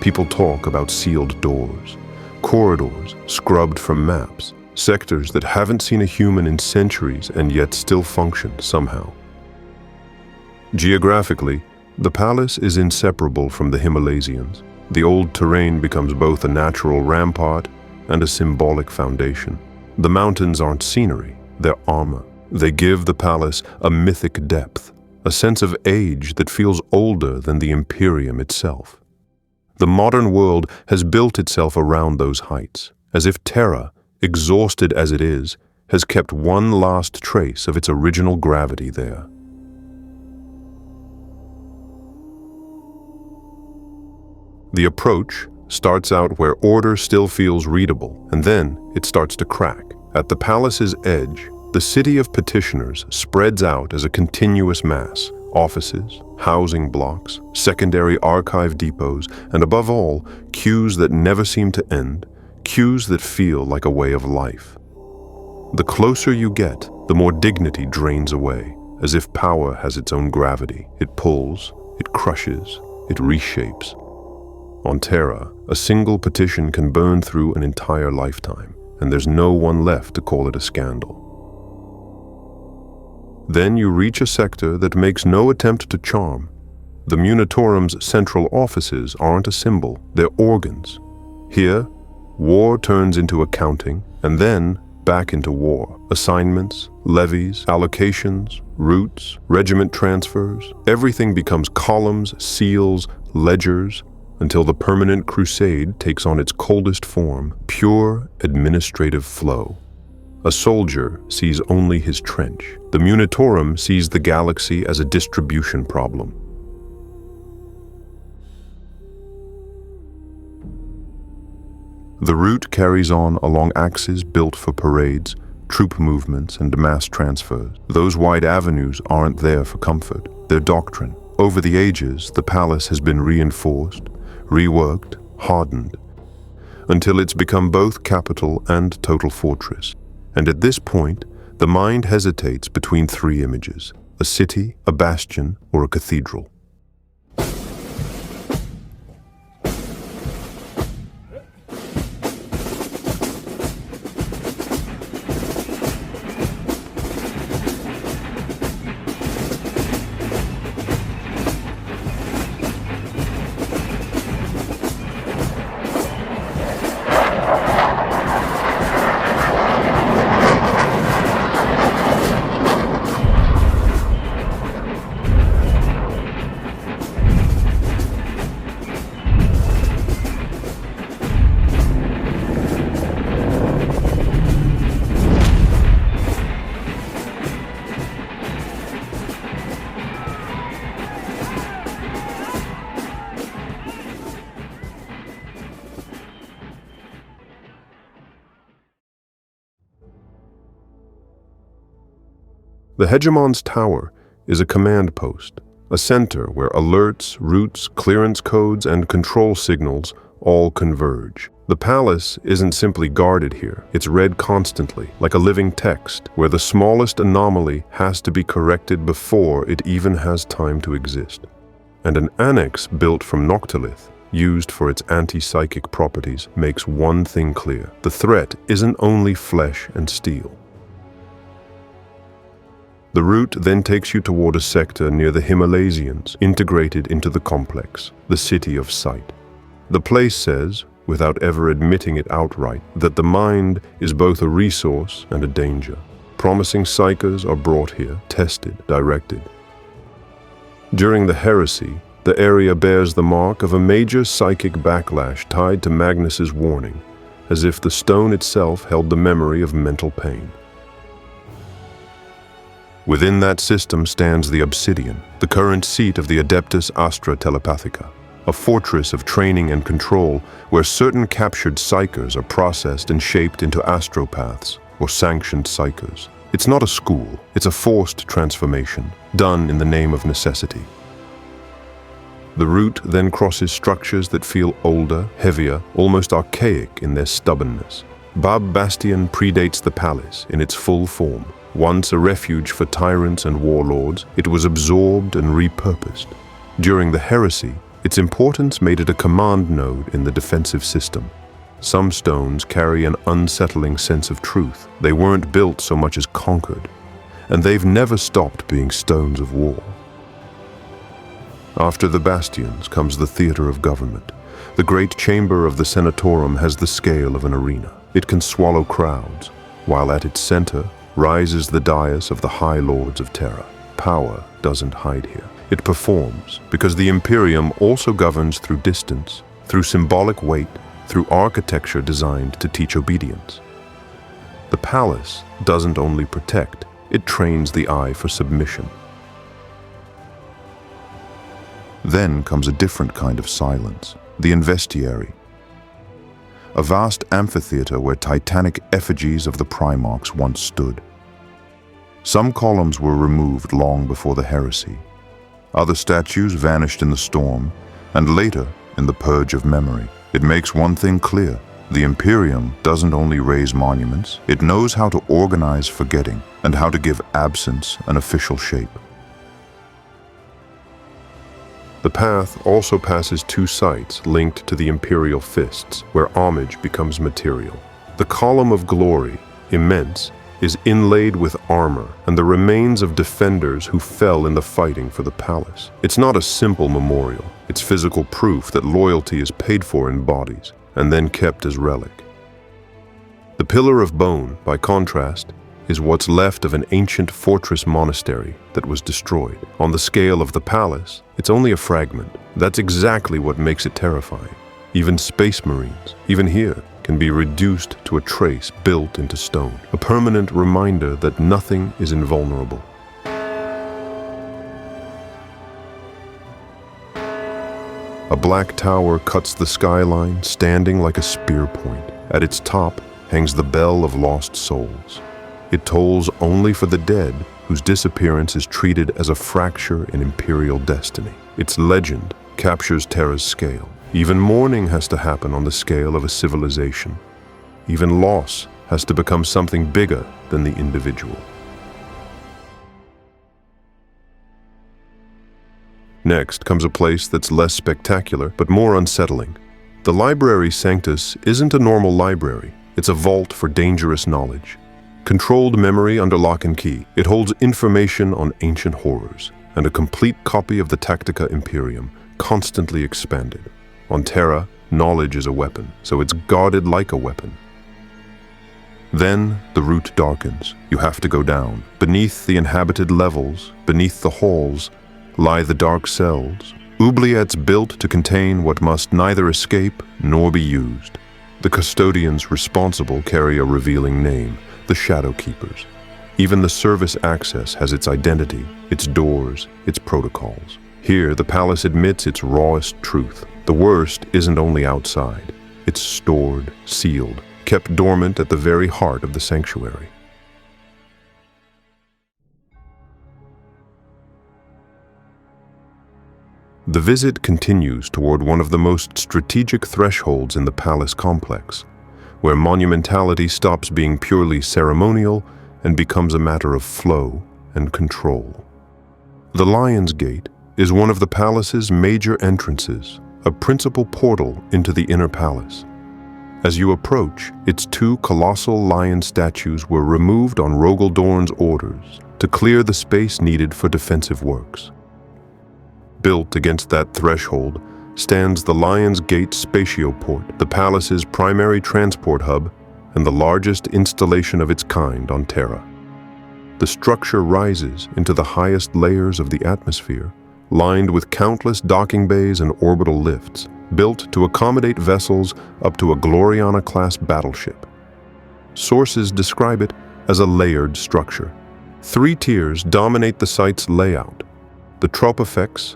People talk about sealed doors, corridors scrubbed from maps, sectors that haven't seen a human in centuries and yet still function somehow. Geographically, the palace is inseparable from the Himalaysians. The old terrain becomes both a natural rampart and a symbolic foundation. The mountains aren't scenery, they're armor. They give the palace a mythic depth, a sense of age that feels older than the Imperium itself. The modern world has built itself around those heights, as if Terra, exhausted as it is, has kept one last trace of its original gravity there. The approach starts out where order still feels readable, and then it starts to crack. At the palace's edge, the city of Petitioners spreads out as a continuous mass. Offices, housing blocks, secondary archive depots, and above all, queues that never seem to end, queues that feel like a way of life. The closer you get, the more dignity drains away, as if power has its own gravity. It pulls, it crushes, it reshapes. On Terra, a single petition can burn through an entire lifetime, and there's no one left to call it a scandal. Then you reach a sector that makes no attempt to charm. The Munitorum's central offices aren't a symbol, they're organs. Here, war turns into accounting, and then back into war. Assignments, levies, allocations, routes, regiment transfers, everything becomes columns, seals, ledgers, until the permanent crusade takes on its coldest form, pure administrative flow. A soldier sees only his trench. The Munitorum sees the galaxy as a distribution problem. The route carries on along axes built for parades, troop movements, and mass transfers. Those wide avenues aren't there for comfort. They're doctrine. Over the ages, the palace has been reinforced, reworked, hardened, until it's become both capital and total fortress. And at this point, the mind hesitates between three images: a city, a bastion, or a cathedral. The Hegemon's Tower is a command post, a center where alerts, routes, clearance codes, and control signals all converge. The palace isn't simply guarded here, it's read constantly, like a living text, where the smallest anomaly has to be corrected before it even has time to exist. And an annex built from Noctilith, used for its anti-psychic properties, makes one thing clear. The threat isn't only flesh and steel. The route then takes you toward a sector near the Himalaysians, integrated into the complex, the City of Sight. The place says, without ever admitting it outright, that the mind is both a resource and a danger. Promising psychers are brought here, tested, directed. During the heresy, the area bears the mark of a major psychic backlash tied to Magnus's warning, as if the stone itself held the memory of mental pain. Within that system stands the Obsidian, the current seat of the Adeptus Astra Telepathica, a fortress of training and control where certain captured psychers are processed and shaped into astropaths or sanctioned psychers. It's not a school, it's a forced transformation, done in the name of necessity. The route then crosses structures that feel older, heavier, almost archaic in their stubbornness. Bhab Bastion predates the palace in its full form. Once a refuge for tyrants and warlords, it was absorbed and repurposed. During the heresy, its importance made it a command node in the defensive system. Some stones carry an unsettling sense of truth. They weren't built so much as conquered, and they've never stopped being stones of war. After the bastions comes the theater of government. The great chamber of the Senatorum has the scale of an arena. It can swallow crowds, while at its center rises the dais of the High Lords of Terra. Power doesn't hide here. It performs, because the Imperium also governs through distance, through symbolic weight, through architecture designed to teach obedience. The palace doesn't only protect, it trains the eye for submission. Then comes a different kind of silence, the Investiary. A vast amphitheater where titanic effigies of the Primarchs once stood. Some columns were removed long before the heresy. Other statues vanished in the storm, and later in the purge of memory. It makes one thing clear. The Imperium doesn't only raise monuments, it knows how to organize forgetting and how to give absence an official shape. The path also passes two sites linked to the Imperial Fists, where homage becomes material. The Column of Glory, immense, is inlaid with armor and the remains of defenders who fell in the fighting for the palace. It's not a simple memorial. It's physical proof that loyalty is paid for in bodies and then kept as relic. The Pillar of Bone, by contrast, is what's left of an ancient fortress monastery that was destroyed. On the scale of the palace, it's only a fragment. That's exactly what makes it terrifying. Even space marines, even here, can be reduced to a trace built into stone, a permanent reminder that nothing is invulnerable. A black tower cuts the skyline, standing like a spear point. At its top hangs the Bell of Lost Souls. It tolls only for the dead, whose disappearance is treated as a fracture in imperial destiny. Its legend captures Terra's scale. Even mourning has to happen on the scale of a civilization. Even loss has to become something bigger than the individual. Next comes a place that's less spectacular, but more unsettling. The library Sanctus isn't a normal library. It's a vault for dangerous knowledge. Controlled memory under lock and key. It holds information on ancient horrors, and a complete copy of the Tactica Imperium, constantly expanded. On Terra, knowledge is a weapon, so it's guarded like a weapon. Then the route darkens. You have to go down. Beneath the inhabited levels, beneath the halls, lie the dark cells, oubliettes built to contain what must neither escape nor be used. The custodians responsible carry a revealing name, the Shadow Keepers. Even the service access has its identity, its doors, its protocols. Here, the palace admits its rawest truth. The worst isn't only outside. It's stored, sealed, kept dormant at the very heart of the sanctuary. The visit continues toward one of the most strategic thresholds in the palace complex, where monumentality stops being purely ceremonial and becomes a matter of flow and control. The Lion's Gate is one of the palace's major entrances, a principal portal into the inner palace. As you approach, its two colossal lion statues were removed on Rogel Dorn's orders to clear the space needed for defensive works. Built against that threshold stands the Lion's Gate Spatioport, the palace's primary transport hub and the largest installation of its kind on Terra. The structure rises into the highest layers of the atmosphere, lined with countless docking bays and orbital lifts, built to accommodate vessels up to a Gloriana-class battleship. Sources describe it as a layered structure. 3 tiers dominate the site's layout. The tropophex,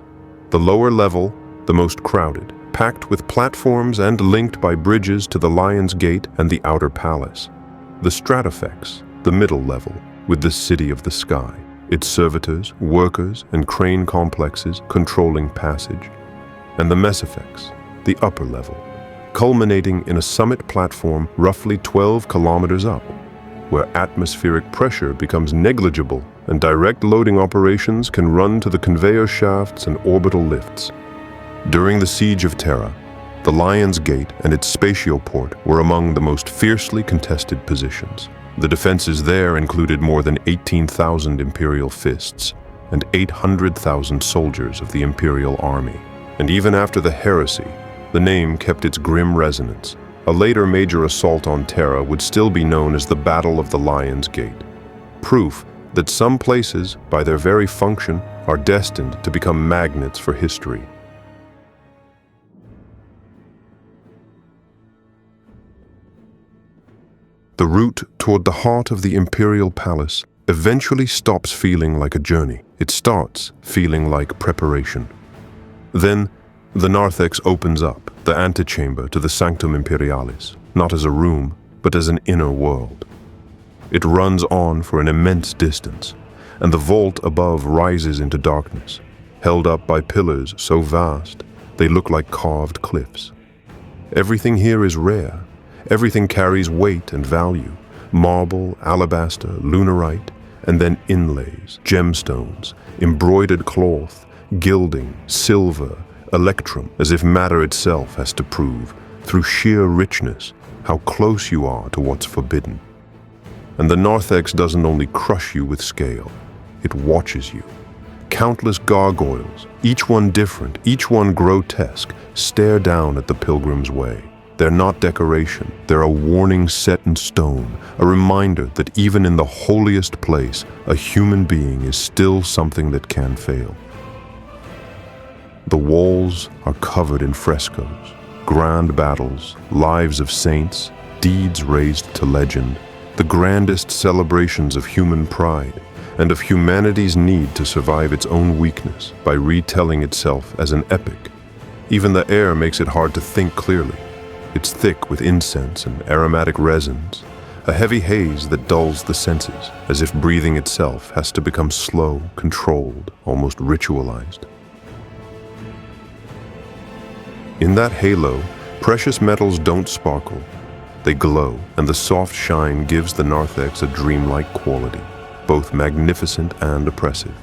the lower level, the most crowded, packed with platforms and linked by bridges to the Lion's Gate and the outer palace. The stratophex, the middle level, with the City of the Sky, its servitors, workers, and crane complexes controlling passage. And the mesophex, the upper level, culminating in a summit platform roughly 12 kilometers up, where atmospheric pressure becomes negligible and direct loading operations can run to the conveyor shafts and orbital lifts. During the Siege of Terra, the Lion's Gate and its spatioport were among the most fiercely contested positions. The defenses there included more than 18,000 Imperial fists and 800,000 soldiers of the Imperial army. And even after the heresy, the name kept its grim resonance. A later major assault on Terra would still be known as the Battle of the Lion's Gate. Proof that some places, by their very function, are destined to become magnets for history. The route toward the heart of the Imperial Palace eventually stops feeling like a journey. It starts feeling like preparation. Then, the Narthex opens up, the antechamber to the Sanctum Imperialis, not as a room, but as an inner world. It runs on for an immense distance, and the vault above rises into darkness, held up by pillars so vast they look like carved cliffs. Everything here is rare. Everything carries weight and value: marble, alabaster, lunarite, and then inlays, gemstones, embroidered cloth, gilding, silver, electrum, as if matter itself has to prove, through sheer richness, how close you are to what's forbidden. And the Narthex doesn't only crush you with scale, it watches you. Countless gargoyles, each one different, each one grotesque, stare down at the pilgrim's way. They're not decoration, they're a warning set in stone, a reminder that even in the holiest place, a human being is still something that can fail. The walls are covered in frescoes, grand battles, lives of saints, deeds raised to legend, the grandest celebrations of human pride and of humanity's need to survive its own weakness by retelling itself as an epic. Even the air makes it hard to think clearly. It's thick with incense and aromatic resins, a heavy haze that dulls the senses, as if breathing itself has to become slow, controlled, almost ritualized. In that halo, precious metals don't sparkle. They glow, and the soft shine gives the Narthex a dreamlike quality, both magnificent and oppressive.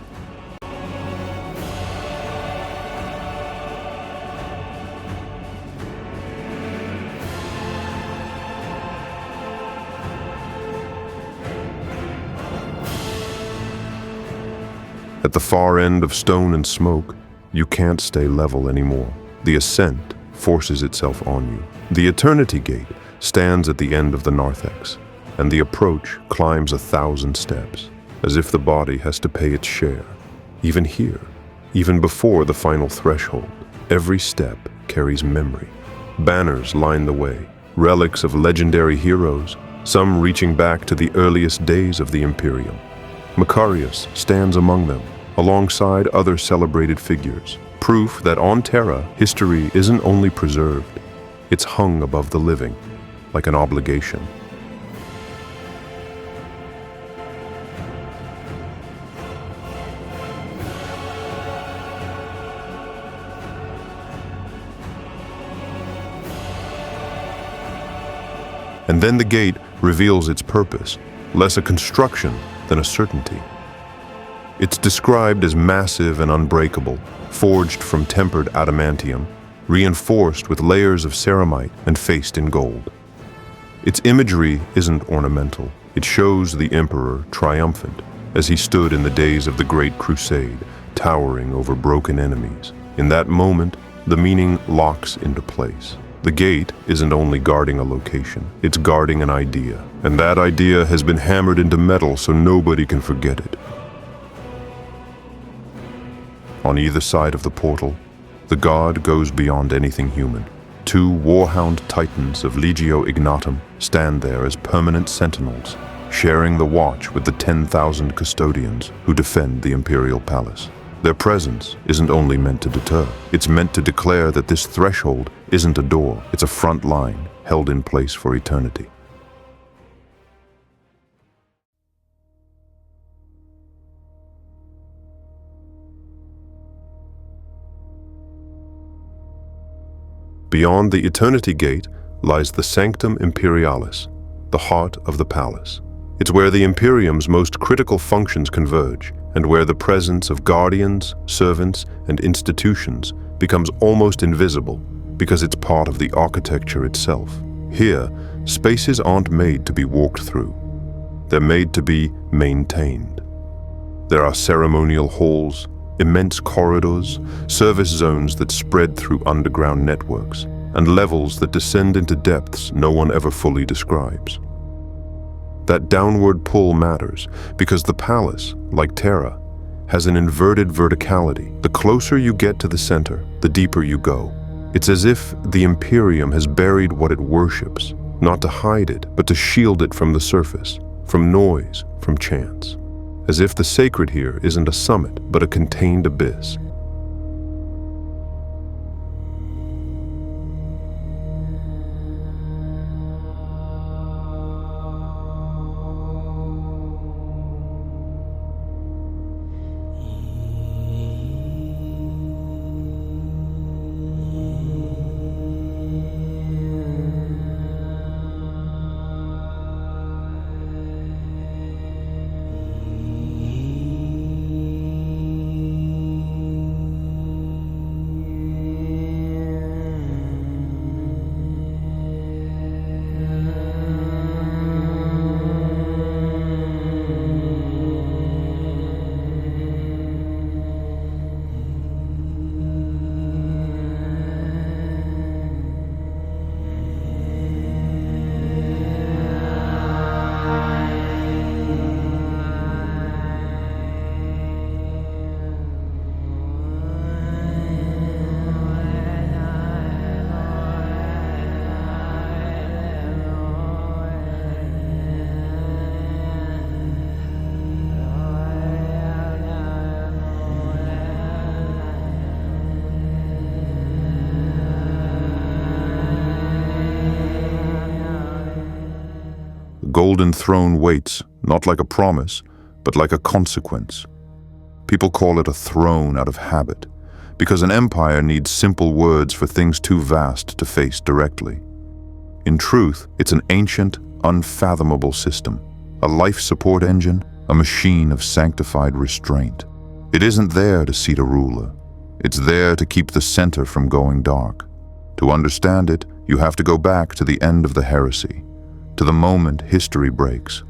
At the far end of stone and smoke, you can't stay level anymore. The ascent forces itself on you. The Eternity Gate stands at the end of the Narthex, and the approach climbs 1,000 steps, as if the body has to pay its share. Even here, even before the final threshold, every step carries memory. Banners line the way, relics of legendary heroes, some reaching back to the earliest days of the Imperium. Macarius stands among them, alongside other celebrated figures, proof that on Terra, history isn't only preserved, it's hung above the living, like an obligation. And then the gate reveals its purpose, less a construction than a certainty. It's described as massive and unbreakable, forged from tempered adamantium, reinforced with layers of ceramite and faced in gold. Its imagery isn't ornamental. It shows the emperor triumphant, as he stood in the days of the Great Crusade, towering over broken enemies. In that moment, the meaning locks into place. The gate isn't only guarding a location, it's guarding an idea. And that idea has been hammered into metal so nobody can forget it. On either side of the portal, the guard goes beyond anything human. Two warhound titans of Legio Ignatum stand there as permanent sentinels, sharing the watch with the 10,000 custodians who defend the Imperial Palace. Their presence isn't only meant to deter, it's meant to declare that this threshold isn't a door, it's a front line held in place for eternity. Beyond the Eternity Gate lies the Sanctum Imperialis, the heart of the palace. It's where the Imperium's most critical functions converge, and where the presence of guardians, servants, and institutions becomes almost invisible because it's part of the architecture itself. Here, spaces aren't made to be walked through. They're made to be maintained. There are ceremonial halls, immense corridors, service zones that spread through underground networks, and levels that descend into depths no one ever fully describes. That downward pull matters because the palace, like Terra, has an inverted verticality. The closer you get to the center, the deeper you go. It's as if the Imperium has buried what it worships, not to hide it, but to shield it from the surface, from noise, from chance. As if the sacred here isn't a summit, but a contained abyss. Golden throne waits, not like a promise, but like a consequence. People call it a throne out of habit, because an empire needs simple words for things too vast to face directly. In truth, it's an ancient, unfathomable system, a life support engine, a machine of sanctified restraint. It isn't there to seat a ruler. It's there to keep the center from going dark. To understand it, you have to go back to the end of the heresy, to the moment history breaks.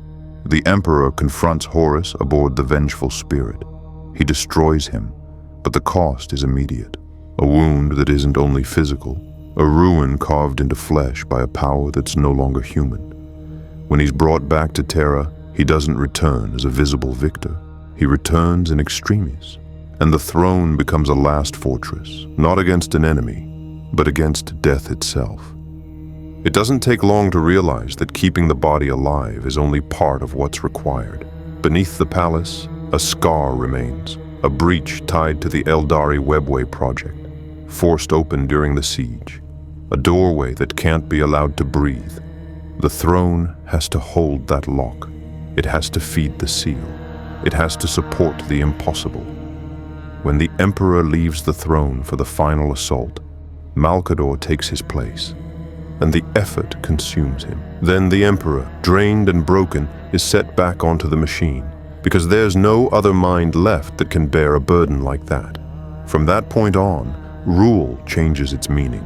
The Emperor confronts Horus aboard the Vengeful Spirit. He destroys him, but the cost is immediate. A wound that isn't only physical, a ruin carved into flesh by a power that's no longer human. When he's brought back to Terra, he doesn't return as a visible victor. He returns in extremis, and the throne becomes a last fortress, not against an enemy, but against death itself. It doesn't take long to realize that keeping the body alive is only part of what's required. Beneath the palace, a scar remains, a breach tied to the Eldari Webway project, forced open during the siege, a doorway that can't be allowed to breathe. The throne has to hold that lock. It has to feed the seal. It has to support the impossible. When the Emperor leaves the throne for the final assault, Malcador takes his place. and the effort consumes him. Then the Emperor, drained and broken, is set back onto the machine, because there's no other mind left that can bear a burden like that. From that point on, rule changes its meaning.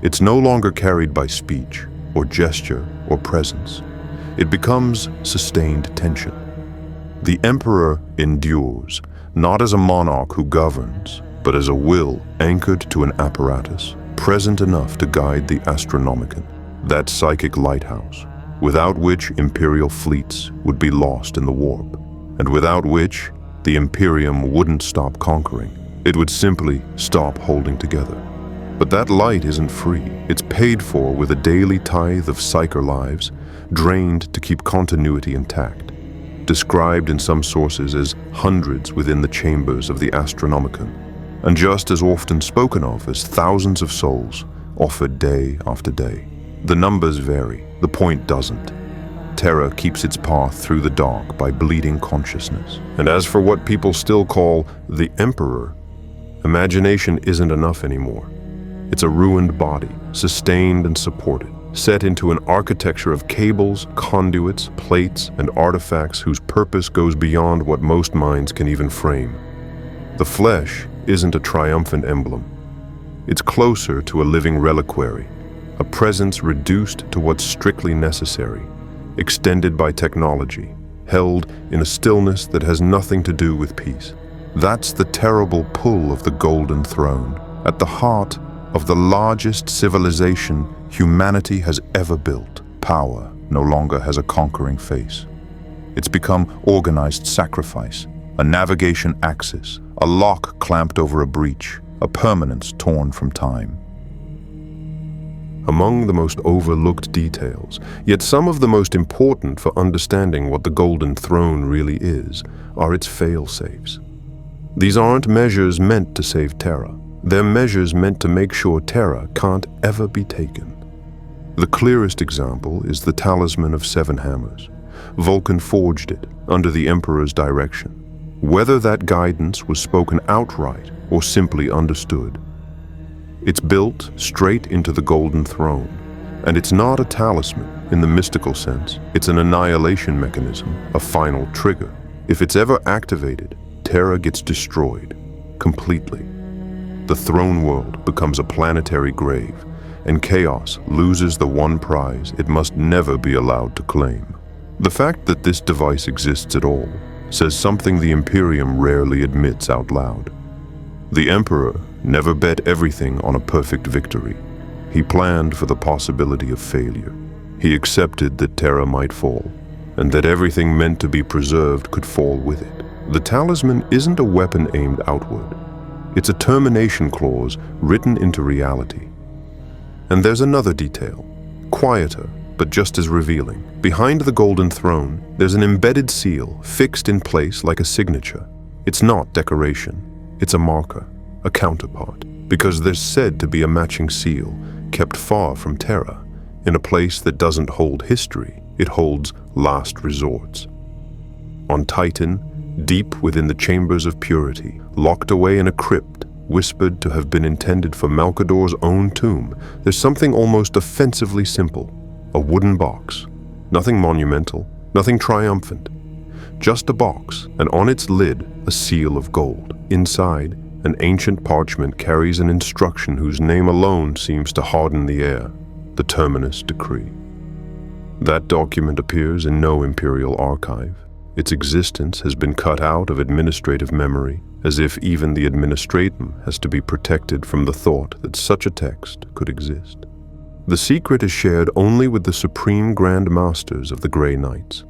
It's no longer carried by speech, or gesture, or presence. It becomes sustained tension. The Emperor endures, not as a monarch who governs, but as a will anchored to an apparatus, present enough to guide the Astronomicon, that psychic lighthouse, without which imperial fleets would be lost in the warp, and without which the Imperium wouldn't stop conquering. It would simply stop holding together. But that light isn't free. It's paid for with a daily tithe of psyker lives, drained to keep continuity intact, described in some sources as hundreds within the chambers of the Astronomicon, and just as often spoken of as thousands of souls offered day after day. The numbers vary, the point doesn't. Terra keeps its path through the dark by bleeding consciousness. And as for what people still call the Emperor, imagination isn't enough anymore. It's a ruined body, sustained and supported, set into an architecture of cables, conduits, plates, and artifacts whose purpose goes beyond what most minds can even frame. The flesh isn't a triumphant emblem. It's closer to a living reliquary, a presence reduced to what's strictly necessary, extended by technology, held in a stillness that has nothing to do with peace. That's the terrible pull of the Golden Throne, at the heart of the largest civilization humanity has ever built. Power no longer has a conquering face. It's become organized sacrifice, a navigation axis, a lock clamped over a breach, a permanence torn from time. Among the most overlooked details, yet some of the most important for understanding what the Golden Throne really is, are its fail-safes. These aren't measures meant to save Terra. They're measures meant to make sure Terra can't ever be taken. The clearest example is the Talisman of Seven Hammers. Vulcan forged it under the Emperor's direction. Whether that guidance was spoken outright or simply understood, it's built straight into the Golden Throne, and it's not a talisman in the mystical sense. It's an annihilation mechanism, a final trigger. If it's ever activated, Terra gets destroyed completely. The throne world becomes a planetary grave, and chaos loses the one prize it must never be allowed to claim. The fact that this device exists at all says something the Imperium rarely admits out loud. The Emperor never bet everything on a perfect victory. He planned for the possibility of failure. He accepted that Terra might fall, and that everything meant to be preserved could fall with it. The talisman isn't a weapon aimed outward. It's a termination clause written into reality. And there's another detail, quieter, but just as revealing. Behind the Golden Throne, there's an embedded seal fixed in place like a signature. It's not decoration. It's a marker, a counterpart, because there's said to be a matching seal kept far from Terra, in a place that doesn't hold history, it holds last resorts. On Titan, deep within the chambers of purity, locked away in a crypt, whispered to have been intended for Malcador's own tomb, there's something almost offensively simple, a wooden box. Nothing monumental, nothing triumphant. Just a box, and on its lid, a seal of gold. Inside, an ancient parchment carries an instruction whose name alone seems to harden the air, the Terminus Decree. That document appears in no imperial archive. Its existence has been cut out of administrative memory, as if even the administratum has to be protected from the thought that such a text could exist. The secret is shared only with the supreme Grand Masters of the Grey Knights,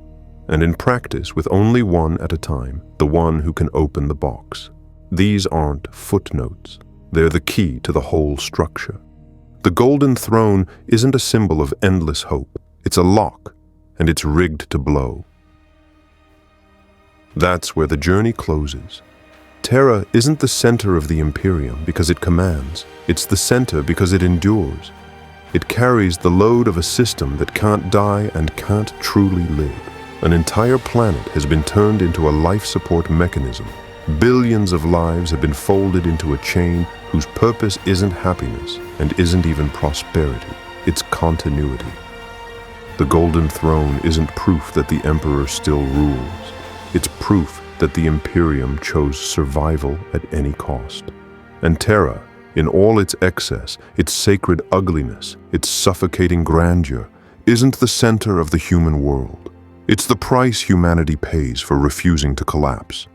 and in practice with only one at a time, the one who can open the box. These aren't footnotes. They're the key to the whole structure. The Golden Throne isn't a symbol of endless hope. It's a lock, and it's rigged to blow. That's where the journey closes. Terra isn't the center of the Imperium because it commands. It's the center because it endures. It carries the load of a system that can't die and can't truly live. An entire planet has been turned into a life support mechanism. Billions of lives have been folded into a chain whose purpose isn't happiness and isn't even prosperity. its continuity. The Golden Throne isn't proof that the Emperor still rules. It's proof that the Imperium chose survival at any cost. And Terra, in all its excess, its sacred ugliness, its suffocating grandeur, isn't the center of the human world. It's the price humanity pays for refusing to collapse.